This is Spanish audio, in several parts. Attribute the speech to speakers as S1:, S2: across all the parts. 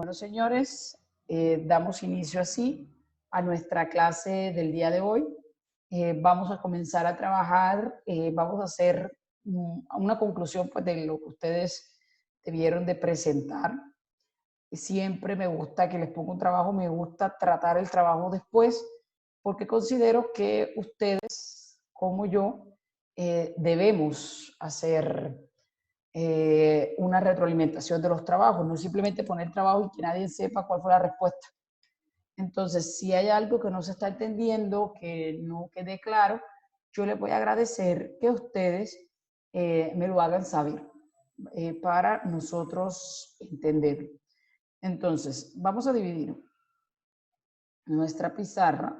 S1: Bueno, señores, damos inicio así a nuestra clase del día de hoy. Vamos a comenzar a trabajar, vamos a hacer una conclusión pues, de lo que ustedes debieron de presentar. Siempre me gusta que les ponga un trabajo, me gusta tratar el trabajo después, porque considero que ustedes, como yo, debemos hacer una retroalimentación de los trabajos, no simplemente poner trabajo y que nadie sepa cuál fue la respuesta. Entonces, si hay algo que no se está entendiendo, que no quede claro, yo les voy a agradecer que ustedes me lo hagan saber para nosotros entenderlo. Entonces, vamos a dividir nuestra pizarra,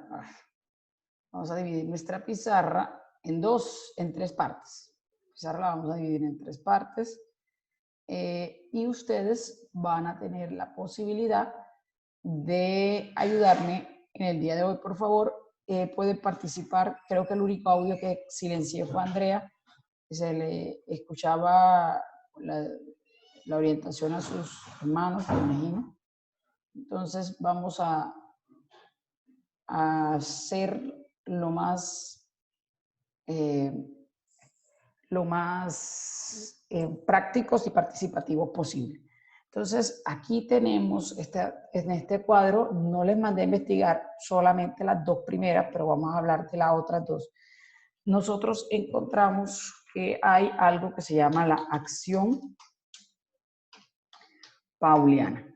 S1: en tres partes. La pizarra la vamos a dividir en tres partes. Y ustedes van a tener la posibilidad de ayudarme en el día de hoy. Por favor, pueden participar. Creo que el único audio que silencié fue Andrea. Se le escuchaba la orientación a sus hermanos, me imagino. Entonces vamos a ser lo más prácticos y participativos posible. Entonces, aquí tenemos, en este cuadro, no les mandé a investigar solamente las dos primeras, pero vamos a hablar de las otras dos. Nosotros encontramos que hay algo que se llama la acción pauliana.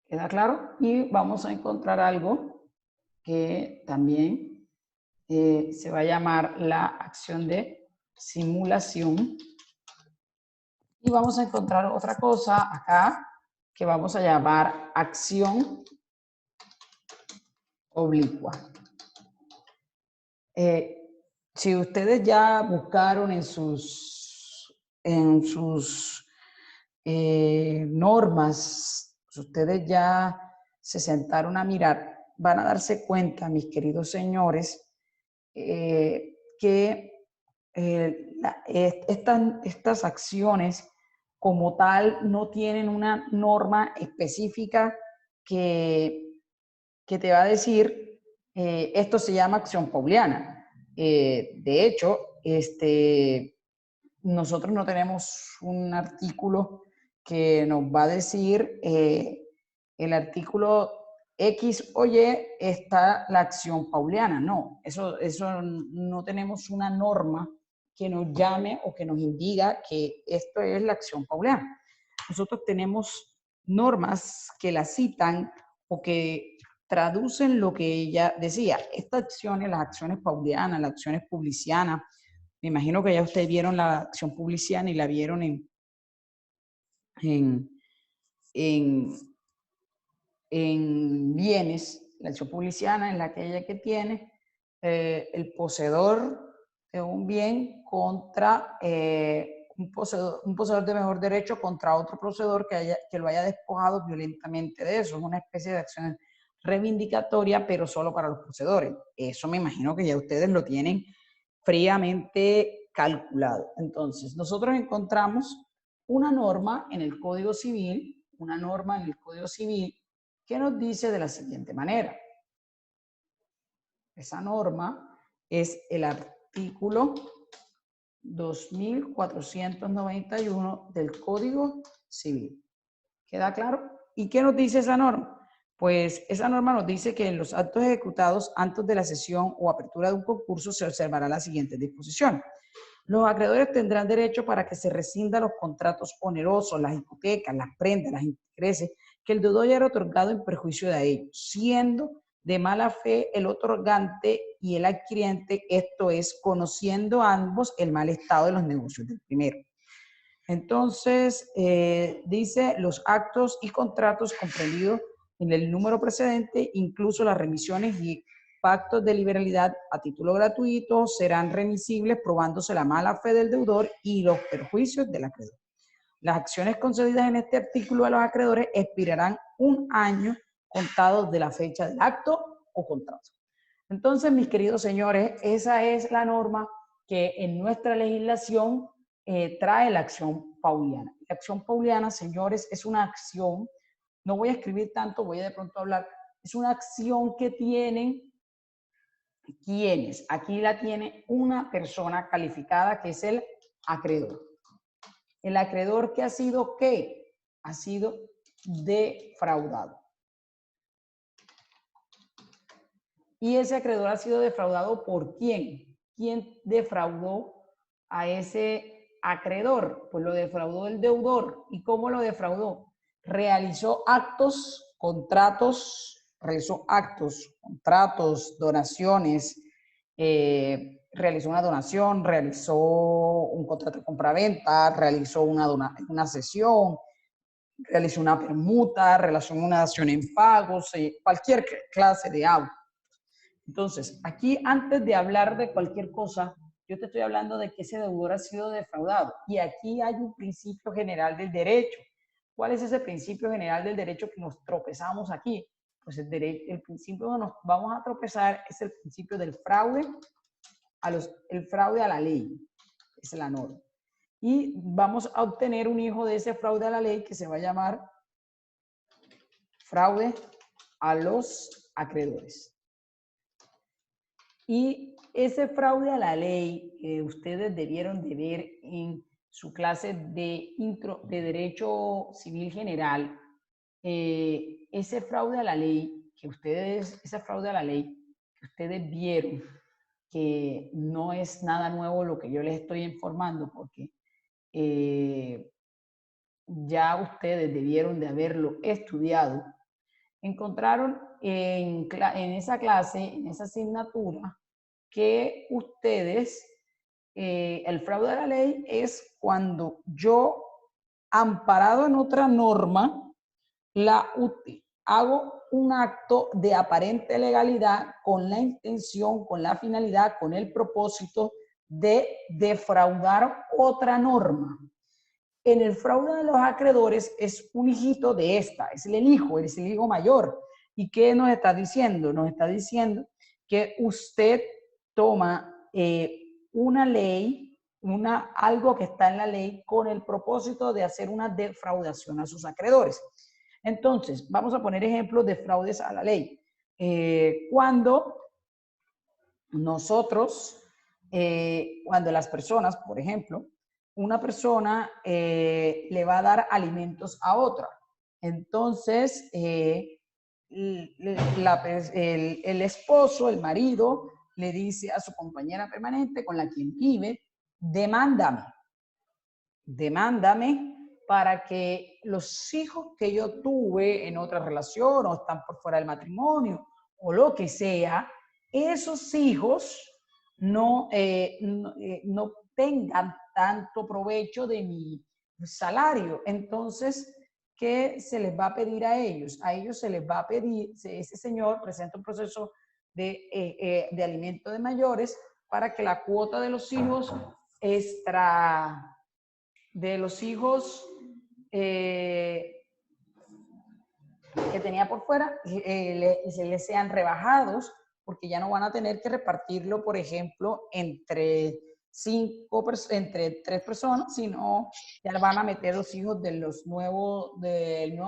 S1: ¿Queda claro? Y vamos a encontrar algo que también se va a llamar la acción de simulación. Y vamos a encontrar otra cosa acá que vamos a llamar acción oblicua. Si ustedes ya buscaron en sus normas, si ustedes ya se sentaron a mirar, van a darse cuenta, mis queridos señores, que estas acciones como tal no tienen una norma específica que te va a decir esto se llama acción pauliana. De hecho, nosotros no tenemos un artículo que nos va a decir el artículo X o Y está la acción pauliana. No, eso no tenemos una norma que nos llame o que nos indica que esto es la acción pauliana. Nosotros tenemos normas que la citan o que traducen lo que ella decía. Estas acciones, las acciones paulianas, las acciones publicianas, me imagino que ya ustedes vieron la acción publiciana y la vieron en bienes. La acción publiciana es aquella que tiene el poseedor de un bien contra un poseedor de mejor derecho contra otro poseedor que lo haya despojado violentamente de eso. Es una especie de acción reivindicatoria, pero solo para los poseedores. Eso me imagino que ya ustedes lo tienen fríamente calculado. Entonces, nosotros encontramos una norma en el Código Civil, que nos dice de la siguiente manera. Esa norma es el artículo 2491 del Código Civil. ¿Queda claro? ¿Y qué nos dice esa norma? Pues esa norma nos dice que en los actos ejecutados antes de la cesión o apertura de un concurso se observará la siguiente disposición. Los acreedores tendrán derecho para que se rescindan los contratos onerosos, las hipotecas, las prendas, las intereses que el deudor haya otorgado en perjuicio de ellos, siendo de mala fe el otorgante y el adquiriente, esto es, conociendo ambos el mal estado de los negocios del primero. Entonces, dice los actos y contratos comprendidos en el número precedente, incluso las remisiones y pactos de liberalidad a título gratuito, serán remisibles probándose la mala fe del deudor y los perjuicios del acreedor. Las acciones concedidas en este artículo a los acreedores expirarán 1 año contado de la fecha del acto o contrato. Entonces, mis queridos señores, esa es la norma que en nuestra legislación trae la acción pauliana. La acción pauliana, señores, es una acción, no voy a escribir tanto, voy a de pronto hablar, es una acción que tienen quienes. Aquí la tiene una persona calificada que es el acreedor. El acreedor que ha sido, ¿qué? Ha sido defraudado. Y ese acreedor ha sido defraudado ¿por quién? ¿Quién defraudó a ese acreedor? Pues lo defraudó el deudor. ¿Y cómo lo defraudó? Realizó actos, contratos, donaciones, realizó una donación, realizó un contrato de compraventa, realizó una cesión, realizó una permuta, realizó una dación en pagos, cualquier clase de auto. Entonces, aquí antes de hablar de cualquier cosa, yo te estoy hablando de que ese deudor ha sido defraudado. Y aquí hay un principio general del derecho. ¿Cuál es ese principio general del derecho que nos tropezamos aquí? Pues el principio que nos vamos a tropezar es el principio del fraude, el fraude a la ley. Es la norma. Y vamos a obtener un hijo de ese fraude a la ley que se va a llamar fraude a los acreedores. Y ese fraude a la ley que ustedes debieron de ver en su clase de Derecho Civil General, ese fraude a la ley que ustedes vieron, que no es nada nuevo lo que yo les estoy informando, porque ya ustedes debieron de haberlo estudiado, encontraron en esa clase, en esa asignatura, que ustedes, el fraude a la ley es cuando yo, amparado en otra norma, hago un acto de aparente legalidad con la intención, con la finalidad, con el propósito de defraudar otra norma. En el fraude de los acreedores es un hijito de esta, es el hijo mayor. ¿Y qué nos está diciendo? Nos está diciendo que usted toma una ley, algo que está en la ley con el propósito de hacer una defraudación a sus acreedores. Entonces, vamos a poner ejemplos de fraudes a la ley. Cuando las personas, por ejemplo, una persona le va a dar alimentos a otra. Entonces, el esposo, el marido, le dice a su compañera permanente con la quien vive, demándame para que los hijos que yo tuve en otra relación o están por fuera del matrimonio o lo que sea, esos hijos no tengan tanto provecho de mi salario. Entonces, ¿qué se les va a pedir a ellos? A ellos se les va a pedir, ese señor presenta un proceso de alimento de mayores para que la cuota de los hijos que tenía por fuera se les sean rebajados, porque ya no van a tener que repartirlo, por ejemplo, entre 3 personas, sino ya van a meter los hijos del nuevo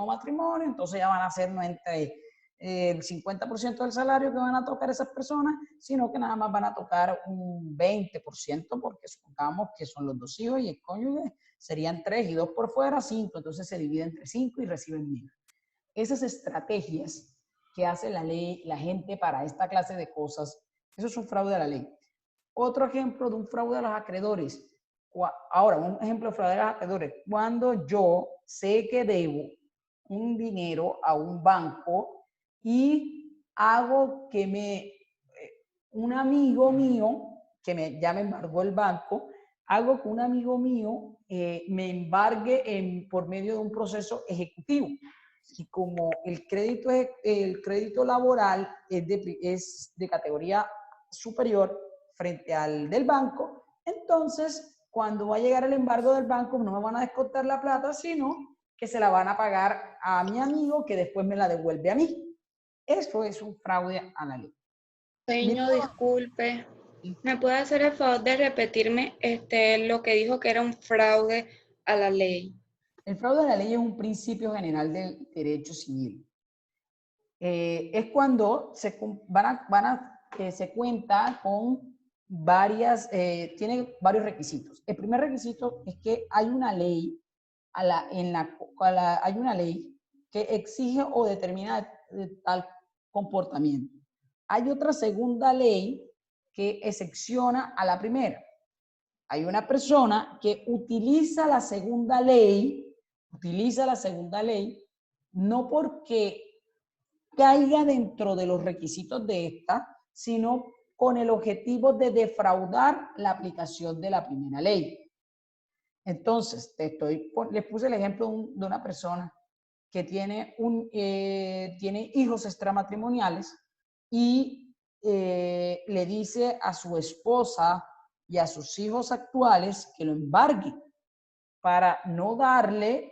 S1: matrimonio, entonces ya van a ser no entre el 50% del salario que van a tocar esas personas, sino que nada más van a tocar un 20%, porque supongamos que son los 2 hijos y el cónyuge, serían 3 y 2 por fuera, 5, entonces se divide entre 5 y reciben menos. Esas estrategias que hace la ley, la gente para esta clase de cosas, eso es un fraude a la ley. Otro ejemplo de un fraude a los acreedores. Ahora, un ejemplo de fraude a los acreedores. Cuando yo sé que debo un dinero a un banco y hago que un amigo mío, ya me embargó el banco, hago que un amigo mío me embargue por medio de un proceso ejecutivo. Y como el crédito laboral es de categoría superior frente al del banco, entonces cuando va a llegar el embargo del banco no me van a descontar la plata, sino que se la van a pagar a mi amigo que después me la devuelve a mí. Eso es un fraude a la ley.
S2: Señor, disculpe. ¿Me puede hacer el favor de repetirme lo que dijo que era un fraude a la ley?
S1: El fraude a la ley es un principio general del derecho civil. Es cuando se cuenta con tiene varios requisitos. El primer requisito es que hay una ley, hay una ley que exige o determina tal comportamiento. Hay otra segunda ley que excepciona a la primera. Hay una persona que utiliza la segunda ley, no porque caiga dentro de los requisitos de esta, sino con el objetivo de defraudar la aplicación de la primera ley. Entonces, les puse el ejemplo de una persona que tiene hijos extramatrimoniales y le dice a su esposa y a sus hijos actuales que lo embargue para no darle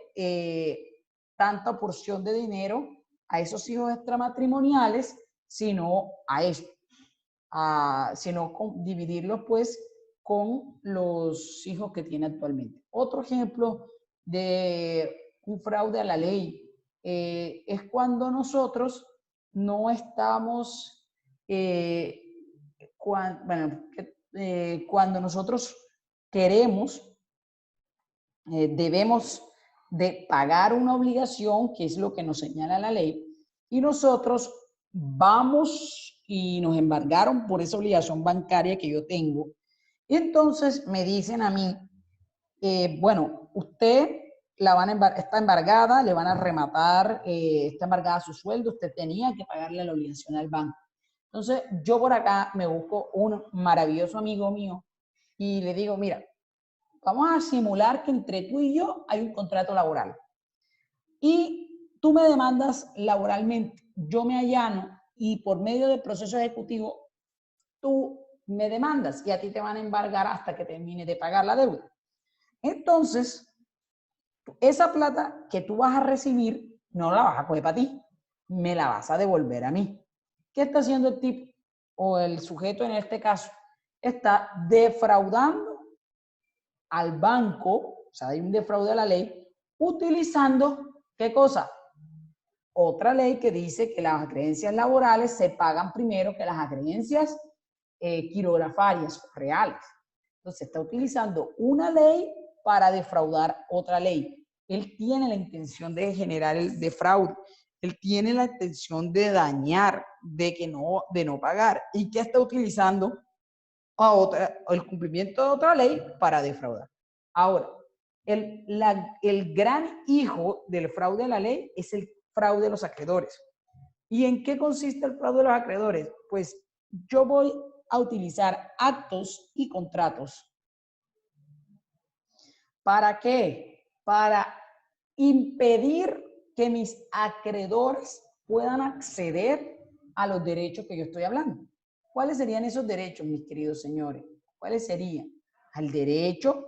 S1: tanta porción de dinero a esos hijos extramatrimoniales, sino a esto, sino dividirlos pues con los hijos que tiene actualmente. Otro ejemplo de un fraude a la ley es cuando nosotros no estamos, cuando nosotros queremos, debemos de pagar una obligación, que es lo que nos señala la ley, y nosotros vamos y nos embargaron por esa obligación bancaria que yo tengo. Y entonces me dicen a mí, bueno, usted está embargada, le van a rematar, está embargada su sueldo, usted tenía que pagarle la obligación al banco. Entonces yo por acá me busco un maravilloso amigo mío y le digo, mira, vamos a simular que entre tú y yo hay un contrato laboral. Y tú me demandas laboralmente, yo me allano y por medio del proceso ejecutivo tú me demandas y a ti te van a embargar hasta que termine de pagar la deuda. Entonces, esa plata que tú vas a recibir no la vas a coger para ti, me la vas a devolver a mí. ¿Qué está haciendo el tipo o el sujeto en este caso? Está defraudando al banco, o sea, hay un defraude a la ley, utilizando, ¿qué cosa? Otra ley que dice que las acreencias laborales se pagan primero que las acreencias quirografarias reales. Entonces, está utilizando una ley para defraudar otra ley. Él tiene la intención de generar el defraude. Él tiene la intención de dañar, de no pagar. ¿Y qué está utilizando? El cumplimiento de otra ley para defraudar. Ahora, el gran hijo del fraude a la ley es el fraude de los acreedores. ¿Y en qué consiste el fraude de los acreedores? Pues yo voy a utilizar actos y contratos. ¿Para qué? Para impedir que mis acreedores puedan acceder a los derechos que yo estoy hablando. ¿Cuáles serían esos derechos, mis queridos señores? ¿Cuáles serían? Al derecho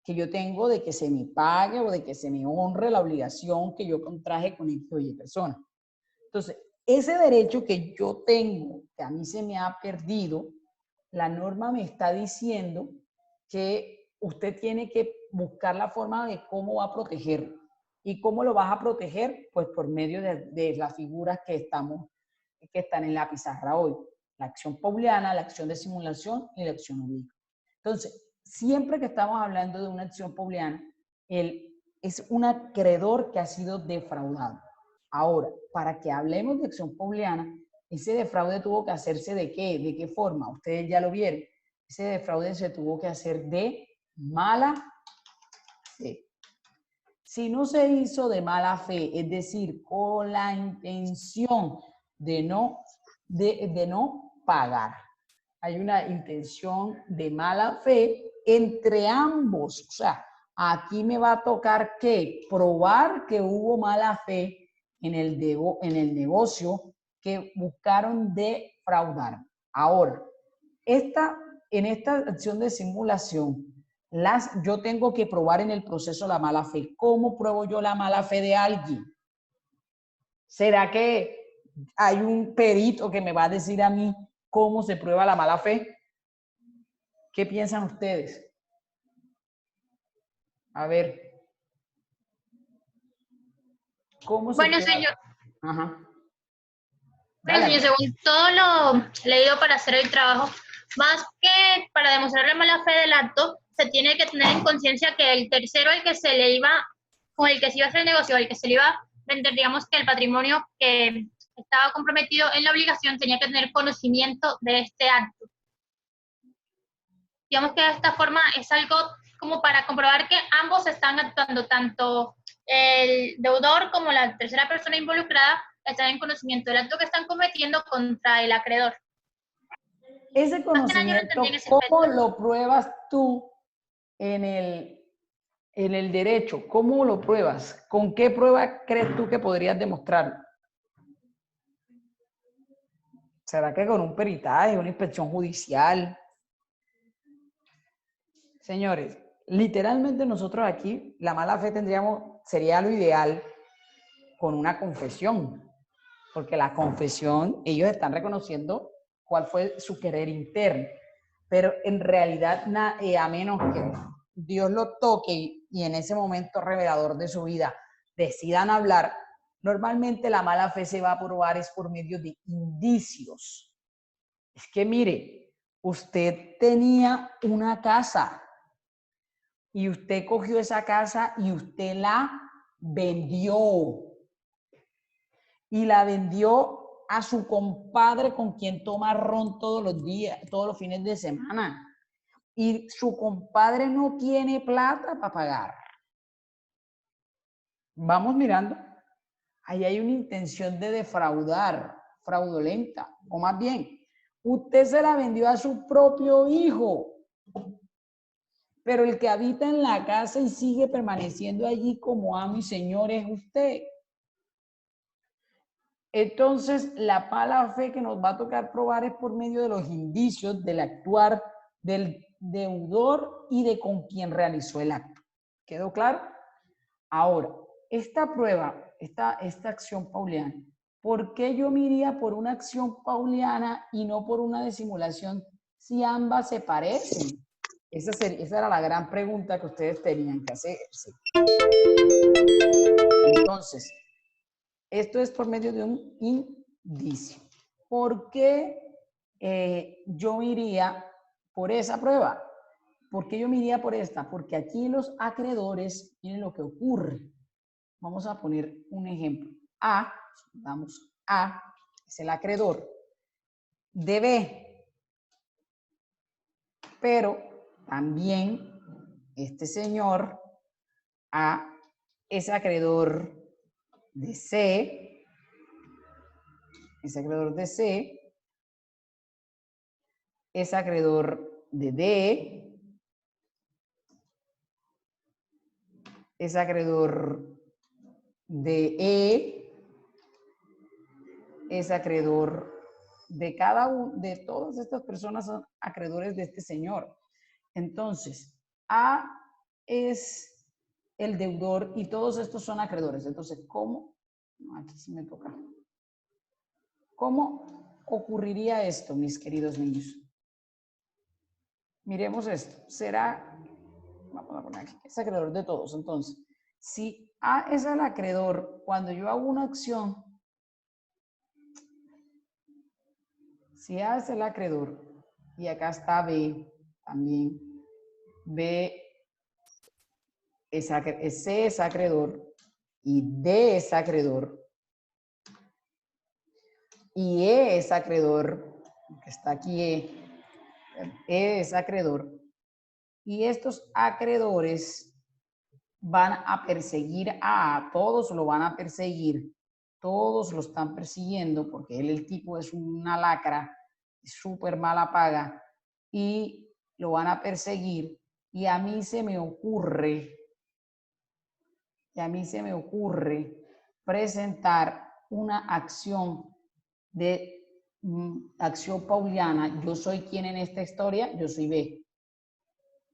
S1: que yo tengo de que se me pague o de que se me honre la obligación que yo contraje con X o Y persona. Entonces, ese derecho que yo tengo, que a mí se me ha perdido, la norma me está diciendo que usted tiene que buscar la forma de cómo va a protegerlo. ¿Y cómo lo vas a proteger? Pues por medio de las figuras que están en la pizarra hoy. La acción pauliana, la acción de simulación y la acción obliga. Entonces, siempre que estamos hablando de una acción pauliana, es un acreedor que ha sido defraudado. Ahora, para que hablemos de acción pauliana, ese defraude tuvo que hacerse ¿de qué? ¿De qué forma? Ustedes ya lo vieron. Ese defraude se tuvo que hacer de mala fe. Si no se hizo de mala fe, es decir, con la intención de no pagar, hay una intención de mala fe entre ambos. O sea, aquí me va a tocar que probar que hubo mala fe en el negocio que buscaron defraudar. Ahora, en esta acción de simulación, yo tengo que probar en el proceso la mala fe. ¿Cómo pruebo yo la mala fe de alguien? ¿Será que hay un perito que me va a decir a mí cómo se prueba la mala fe? ¿Qué piensan ustedes? A ver. ¿Cómo se
S3: Bueno,
S1: puede?
S3: señor,
S1: Ajá.
S3: bueno,
S1: Dale.
S3: señor, según todo lo leído para hacer el trabajo, más que para demostrar la mala fe del acto, se tiene que tener en conciencia que el tercero, el que se le iba, con el que se iba a hacer el negocio, el que se le iba a vender, digamos que el patrimonio que estaba comprometido en la obligación, tenía que tener conocimiento de este acto. Digamos que de esta forma es algo como para comprobar que ambos están actuando, tanto el deudor como la tercera persona involucrada están en conocimiento del acto que están cometiendo contra el acreedor.
S1: Ese
S3: Más que nada yo lo entendí en
S1: conocimiento,
S3: ese
S1: ¿cómo
S3: aspecto.
S1: lo pruebas tú en el derecho? ¿Cómo lo pruebas? ¿Con qué prueba crees tú que podrías demostrarlo? ¿Será que con un peritaje, una inspección judicial? Señores, literalmente nosotros aquí, la mala fe sería lo ideal con una confesión, porque la confesión, ellos están reconociendo cuál fue su querer interno, pero en realidad, a menos que Dios lo toque y en ese momento revelador de su vida decidan hablar, normalmente la mala fe se va a probar es por medio de indicios. Es que mire, usted tenía una casa y usted cogió esa casa y usted la vendió. Y la vendió a su compadre con quien toma ron todos los días, todos los fines de semana. Y su compadre no tiene plata para pagar. Vamos mirando. Ahí hay una intención de defraudar, fraudulenta. O más bien, usted se la vendió a su propio hijo. Pero el que habita en la casa y sigue permaneciendo allí como amo y señor es usted. Entonces, la mala fe que nos va a tocar probar es por medio de los indicios del actuar del deudor y de con quien realizó el acto. ¿Quedó claro? Ahora, esta prueba, esta acción pauliana, ¿por qué yo me iría por una acción pauliana y no por una de simulación si ambas se parecen? Esa era la gran pregunta que ustedes tenían que hacerse. Entonces, esto es por medio de un indicio. ¿Por qué yo me iría por esa prueba? ¿Por qué yo me iría por esta? Porque aquí los acreedores, miren lo que ocurre. Vamos a poner un ejemplo. A, damos A, es el acreedor de B. Pero también este señor A es acreedor de C, es acreedor de C, es acreedor de D, es acreedor de E, es acreedor de cada uno, de todas estas personas son acreedores de este señor. Entonces, A es el deudor y todos estos son acreedores. Entonces, ¿cómo? No, aquí sí me toca. ¿Cómo ocurriría esto, mis queridos niños? Miremos esto. Será, vamos a poner aquí, es acreedor de todos. Entonces, si A es el acreedor, cuando yo hago una acción, si A es el acreedor, y acá está B también, B C es acreedor y D es acreedor y E es acreedor, que está aquí E es acreedor, y estos acreedores van a perseguir a todos lo van a perseguir, todos lo están persiguiendo porque él, el tipo es una lacra, súper mala paga, y lo van a perseguir, y a mí se me ocurre presentar una acción de acción pauliana. Yo soy quien en esta historia, yo soy B.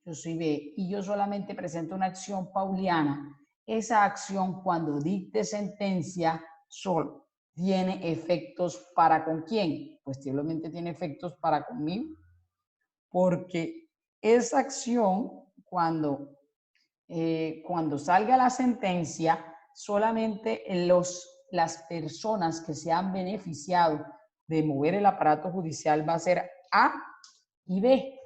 S1: Yo soy B y yo solamente presento una acción pauliana. Esa acción, cuando dicte sentencia, solo tiene efectos para con quién. Pues posiblemente tiene efectos para conmigo, porque esa acción, cuando salga la sentencia, solamente las personas que se han beneficiado de mover el aparato judicial va a ser A y B.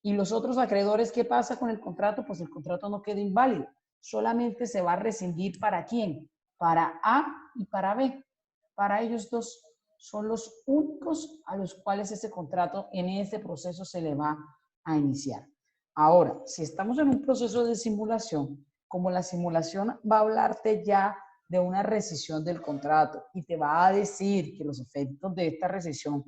S1: Y los otros acreedores, ¿qué pasa con el contrato? Pues el contrato no queda inválido. Solamente se va a rescindir ¿para quién? Para A y para B. Para ellos dos son los únicos a los cuales ese contrato en este proceso se le va a iniciar. Ahora, si estamos en un proceso de simulación, como la simulación va a hablarte ya de una rescisión del contrato y te va a decir que los efectos de esta rescisión,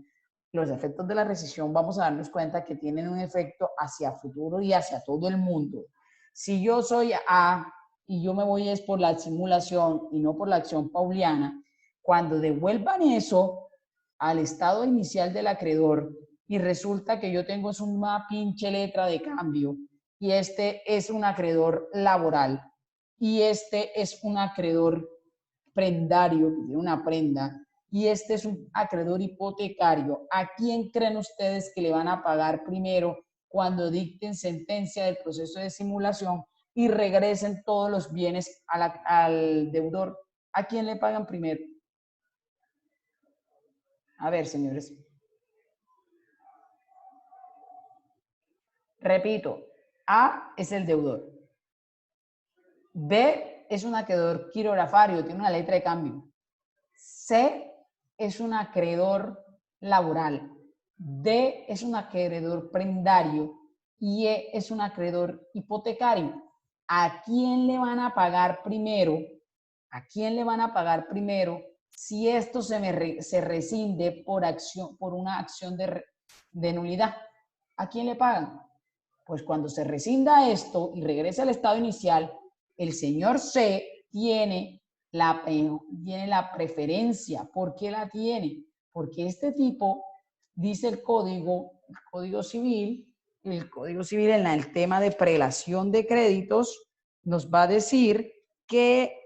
S1: los efectos de la rescisión, vamos a darnos cuenta que tienen un efecto hacia futuro y hacia todo el mundo. Si yo soy A y yo me voy es por la simulación y no por la acción pauliana, cuando devuelvan eso al estado inicial del acreedor y resulta que yo tengo una pinche letra de cambio y este es un acreedor laboral y este es un acreedor prendario, que tiene una prenda, y este es un acreedor hipotecario, ¿a quién creen ustedes que le van a pagar primero cuando dicten sentencia del proceso de simulación y regresen todos los bienes al deudor? ¿A quién le pagan primero? A ver, señores. Repito, A es el deudor. B es un acreedor quirografario, tiene una letra de cambio. C es un acreedor laboral. D es un acreedor prendario. Y E es un acreedor hipotecario. ¿A quién le van a pagar primero? ¿A quién le van a pagar primero si esto se rescinde por una acción de nulidad? ¿A quién le pagan? Pues cuando se rescinda esto y regrese al estado inicial, el señor C tiene la preferencia. ¿Por qué la tiene? Porque este tipo, dice el Código Civil en el tema de prelación de créditos, nos va a decir que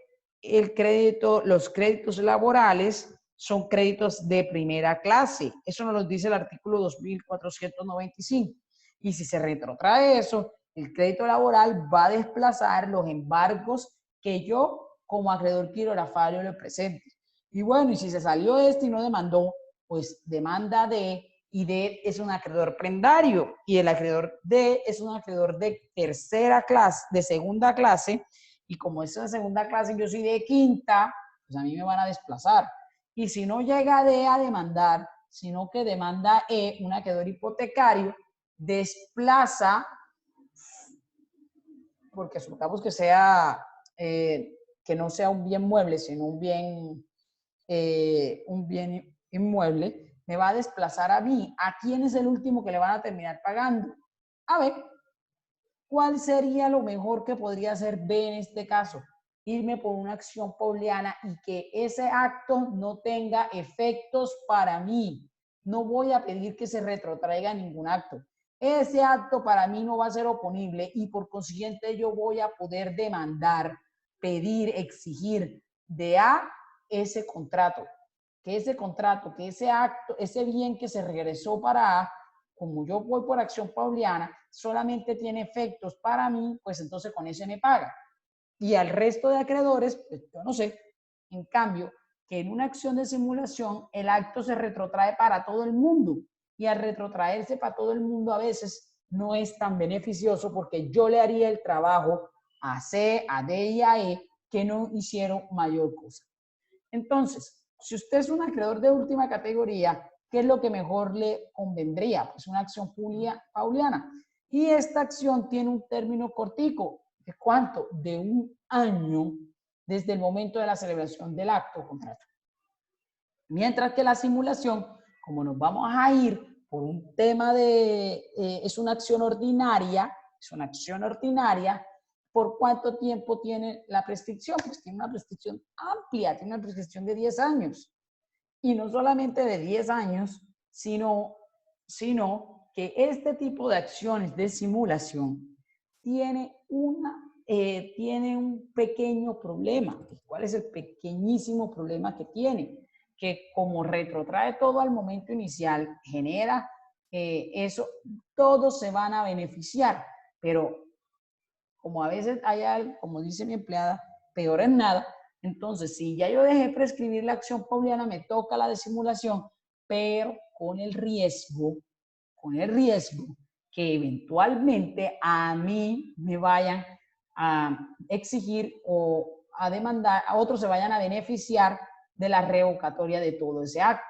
S1: los créditos laborales son créditos de primera clase. Eso nos lo dice el artículo 2495. Y si se retrotrae eso, el crédito laboral va a desplazar los embargos que yo como acreedor quirografario le presente. Y bueno, y si se salió este y no demandó, pues demanda D, y D es un acreedor prendario, y el acreedor D es un acreedor de tercera clase, de segunda clase, y como es de segunda clase y yo soy de quinta, pues a mí me van a desplazar. Y si no llega D a demandar, sino que demanda E, un acreedor hipotecario, desplaza, porque supongamos que sea, que no sea un bien mueble, sino un bien inmueble, me va a desplazar a mí. ¿A quién es el último que le van a terminar pagando? A ver, ¿cuál sería lo mejor que podría hacer B en este caso? Irme por una acción pauliana y que ese acto no tenga efectos para mí. No voy a pedir que se retrotraiga ningún acto. Ese acto para mí no va a ser oponible y por consiguiente yo voy a poder demandar, pedir, exigir de A ese contrato. Que ese acto, ese bien que se regresó para A, como yo voy por acción pauliana, solamente tiene efectos para mí, pues entonces con ese me paga. Y al resto de acreedores, pues yo no sé. En cambio, que en una acción de simulación el acto se retrotrae para todo el mundo y al retrotraerse para todo el mundo a veces no es tan beneficioso porque yo le haría el trabajo a C, a D y a E que no hicieron mayor cosa. Entonces, si usted es un acreedor de última categoría, ¿qué es lo que mejor le convendría? Pues una acción pauliana. Y esta acción tiene un término cortico. ¿De cuánto? De 1 año desde el momento de la celebración del acto o contrato. Mientras que la simulación, como nos vamos a ir por un tema es una acción ordinaria, ¿por cuánto tiempo tiene la prescripción? Pues tiene una prescripción amplia, tiene una prescripción de 10 años. Y no solamente de 10 años, sino que este tipo de acciones de simulación tiene un pequeño problema. ¿Cuál es el pequeñísimo problema que tiene? Que como retrotrae todo al momento inicial, genera eso, todos se van a beneficiar, pero como a veces hay algo, como dice mi empleada, peor es nada. Entonces, si ya yo dejé prescribir la acción pauliana, me toca la de simulación, pero con el riesgo que eventualmente a mí me vayan a exigir o a demandar, a otros se vayan a beneficiar de la revocatoria de todo ese acto,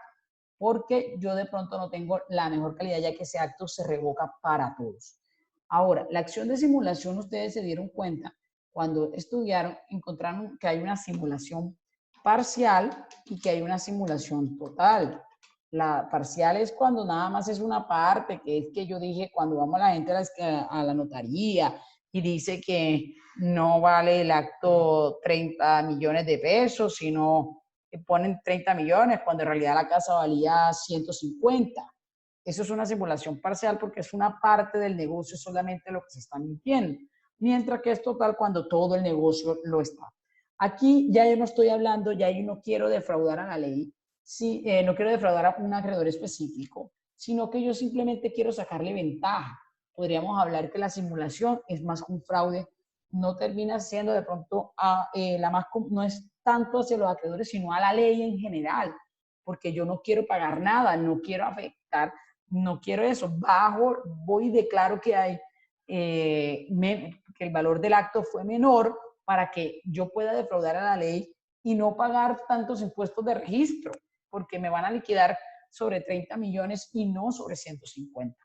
S1: porque yo de pronto no tengo la mejor calidad, ya que ese acto se revoca para todos. Ahora, la acción de simulación, ustedes se dieron cuenta, cuando estudiaron, encontraron que hay una simulación parcial y que hay una simulación total. La parcial es cuando nada más es una parte, que es que yo dije, cuando vamos la gente a la notaría y dice que no vale el acto 30 millones de pesos, sino que ponen 30 millones, cuando en realidad la casa valía 150. Eso es una simulación parcial porque es una parte del negocio solamente lo que se está mintiendo, mientras que es total cuando todo el negocio lo está. Aquí ya yo no estoy hablando, ya yo no quiero defraudar a la ley, sí, no quiero defraudar a un acreedor específico, sino que yo simplemente quiero sacarle ventaja. Podríamos hablar que la simulación es más que un fraude, no termina siendo de pronto no es tanto hacia los acreedores, sino a la ley en general, porque yo no quiero pagar nada, no quiero afectar, no quiero eso, voy y declaro que hay, que el valor del acto fue menor para que yo pueda defraudar a la ley y no pagar tantos impuestos de registro, porque me van a liquidar sobre 30 millones y no sobre 150.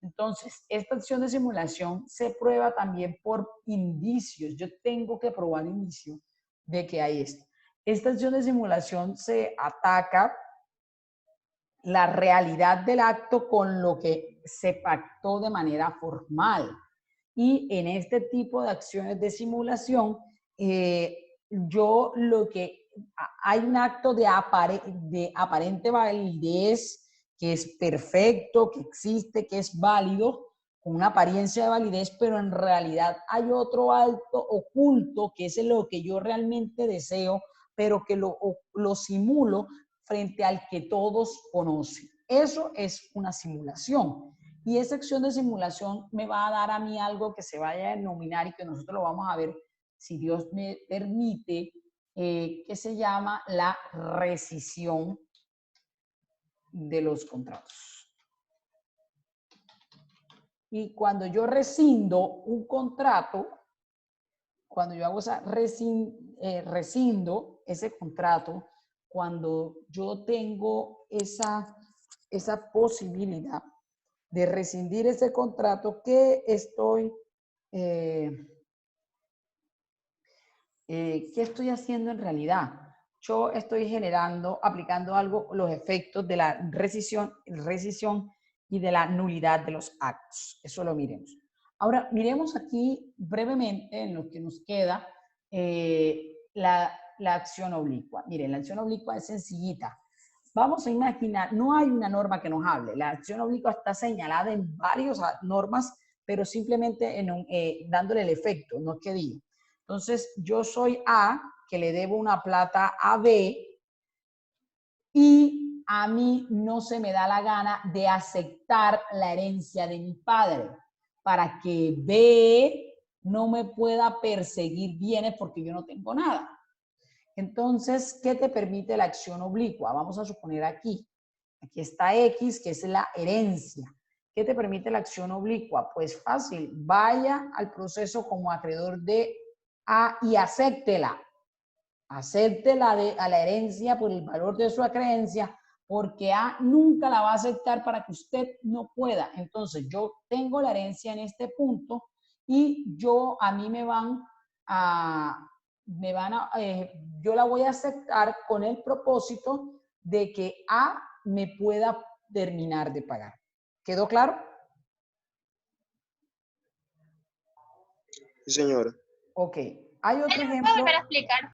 S1: Entonces, esta acción de simulación se prueba también por indicios. Yo tengo que probar indicios de que hay esto. Esta acción de simulación se ataca la realidad del acto con lo que se pactó de manera formal. Y en este tipo de acciones de simulación, hay un acto de aparente validez que es perfecto, que existe, que es válido, con una apariencia de validez, pero en realidad hay otro acto oculto que es lo que yo realmente deseo, pero que lo simulo frente al que todos conocen. Eso es una simulación. Y esa acción de simulación me va a dar a mí algo que se vaya a denominar y que nosotros lo vamos a ver, si Dios me permite, que se llama la rescisión de los contratos. Y cuando yo rescindo un contrato, cuando yo hago rescindo ese contrato, cuando yo tengo esa posibilidad de rescindir ese contrato, ¿qué estoy haciendo en realidad? Yo estoy aplicando los efectos de la rescisión y de la nulidad de los actos. Eso lo miremos. Ahora, miremos aquí brevemente en lo que nos queda la acción oblicua. Miren, la acción oblicua es sencillita. Vamos a imaginar, no hay una norma que nos hable. La acción oblicua está señalada en varias normas, pero simplemente dándole el efecto, no que diga. Entonces, yo soy A, que le debo una plata a B, y a mí no se me da la gana de aceptar la herencia de mi padre para que B no me pueda perseguir bienes porque yo no tengo nada. Entonces, ¿qué te permite la acción oblicua? Vamos a suponer aquí está X, que es la herencia. ¿Qué te permite la acción oblicua? Pues fácil, vaya al proceso como acreedor de A y acéptela. Acéptela a la herencia por el valor de su acreencia, porque A nunca la va a aceptar para que usted no pueda. Entonces, yo tengo la herencia en este punto y a mí yo la voy a aceptar con el propósito de que A me pueda terminar de pagar. ¿Quedó claro?
S4: Sí, señora.
S1: Ok. Hay otro ejemplo.
S3: ¿Puedo volver a explicar?